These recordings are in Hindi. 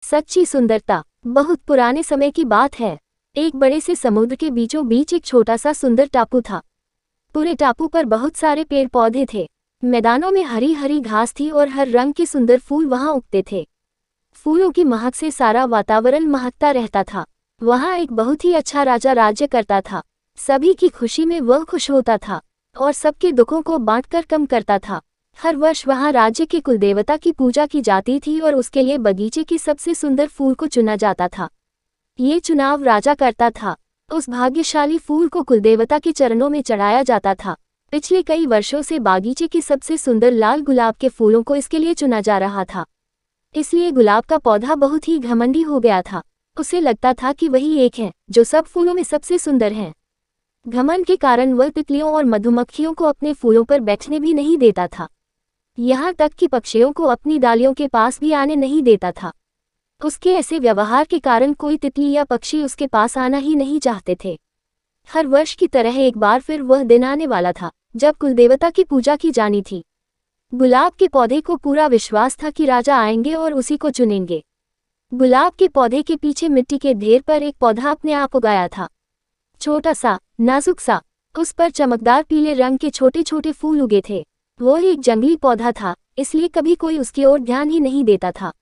सच्ची सुंदरता। बहुत पुराने समय की बात है। एक बड़े से समुद्र के बीचों बीच एक छोटा सा सुंदर टापू था। पूरे टापू पर बहुत सारे पेड़ पौधे थे। मैदानों में हरी हरी घास थी और हर रंग के सुंदर फूल वहां उगते थे। फूलों की महक से सारा वातावरण महकता रहता था। वहां एक बहुत ही अच्छा राजा राज्य करता था। सभी की खुशी में वह खुश होता था और सबके दुखों को बांटकर कम करता था। हर वर्ष वहां राज्य के कुलदेवता की पूजा की जाती थी और उसके लिए बगीचे के सबसे सुंदर फूल को चुना जाता था। ये चुनाव राजा करता था। उस भाग्यशाली फूल को कुलदेवता के चरणों में चढ़ाया जाता था। पिछले कई वर्षों से बागीचे की सबसे सुंदर लाल गुलाब के फूलों को इसके लिए चुना जा रहा था। इसलिए गुलाब का पौधा बहुत ही घमंडी हो गया था। उसे लगता था कि वही एक है जो सब फूलों में सबसे सुंदर है। घमंड के कारण वह तितलियों और मधुमक्खियों को अपने फूलों पर बैठने भी नहीं देता था। यहाँ तक कि पक्षियों को अपनी डालियों के पास भी आने नहीं देता था। उसके ऐसे व्यवहार के कारण कोई तितली या पक्षी उसके पास आना ही नहीं चाहते थे। हर वर्ष की तरह एक बार फिर वह दिन आने वाला था जब कुलदेवता की पूजा की जानी थी। गुलाब के पौधे को पूरा विश्वास था कि राजा आएंगे और उसी को चुनेंगे। गुलाब के पौधे के पीछे मिट्टी के ढेर पर एक पौधा अपने आप उगाया था। छोटा सा, नाजुक सा। उस पर चमकदार पीले रंग के छोटे छोटे फूल उगे थे। वो एक जंगली पौधा था, इसलिए कभी कोई उसकी ओर ध्यान ही नहीं देता था।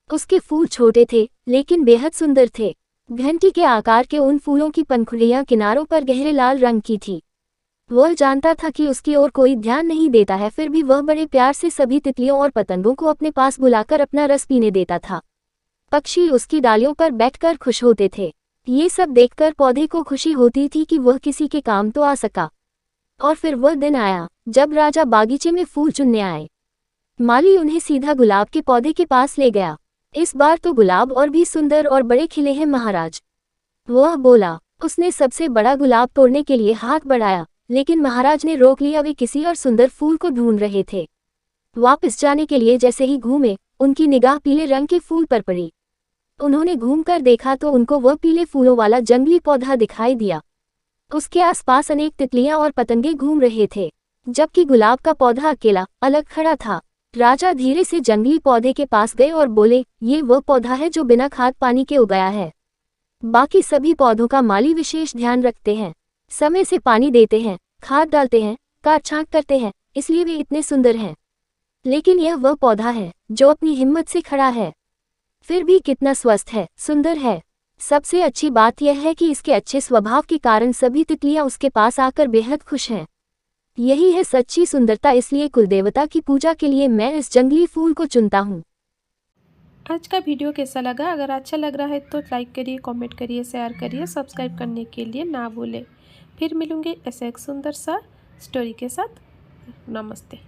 उसके फूल छोटे थे लेकिन बेहद सुंदर थे। घंटी के आकार के उन फूलों की पंखुड़ियां किनारों पर गहरे लाल रंग की थी। वह जानता था कि उसकी ओर कोई ध्यान नहीं देता है, फिर भी वह बड़े प्यार से सभी तितलियों और पतंगों को अपने पास बुलाकर अपना रस पीने देता था। पक्षी उसकी डालियों पर बैठकर खुश होते थे। ये सब देखकर पौधे को खुशी होती थी कि वह किसी के काम तो आ सका। और फिर वह दिन आया जब राजा बागीचे में फूल चुनने आए। माली उन्हें सीधा गुलाब के पौधे के पास ले गया। इस बार तो गुलाब और भी सुंदर और बड़े खिले हैं महाराज, वह बोला। उसने सबसे बड़ा गुलाब तोड़ने के लिए हाथ बढ़ाया, लेकिन महाराज ने रोक लिया। वे किसी और सुंदर फूल को ढूंढ रहे थे। वापस जाने के लिए जैसे ही घूमे, उनकी निगाह पीले रंग के फूल पर पड़ी। उन्होंने घूमकर देखा तो उनको वह पीले फूलों वाला जंगली पौधा दिखाई दिया। उसके आसपास अनेक तितलियां और पतंगे घूम रहे थे, जबकि गुलाब का पौधा अकेला अलग खड़ा था। राजा धीरे से जंगली पौधे के पास गए और बोले, ये वह पौधा है जो बिना खाद पानी के उगाया है। बाकी सभी पौधों का माली विशेष ध्यान रखते हैं, समय से पानी देते हैं, खाद डालते हैं, काट छांट करते हैं, इसलिए वे इतने सुंदर हैं। लेकिन यह वह पौधा है जो अपनी हिम्मत से खड़ा है, फिर भी कितना स्वस्थ है, सुंदर है। सबसे अच्छी बात यह है कि इसके अच्छे स्वभाव के कारण सभी तितलियां उसके पास आकर बेहद खुश हैं। यही है सच्ची सुंदरता, इसलिए कुलदेवता की पूजा के लिए मैं इस जंगली फूल को चुनता हूँ। आज का वीडियो कैसा लगा? अगर अच्छा लग रहा है तो लाइक करिए, कमेंट करिए, शेयर करिए, सब्सक्राइब करने के लिए ना भूलें। फिर मिलूंगे ऐसे एक सुंदर सा स्टोरी के साथ। नमस्ते।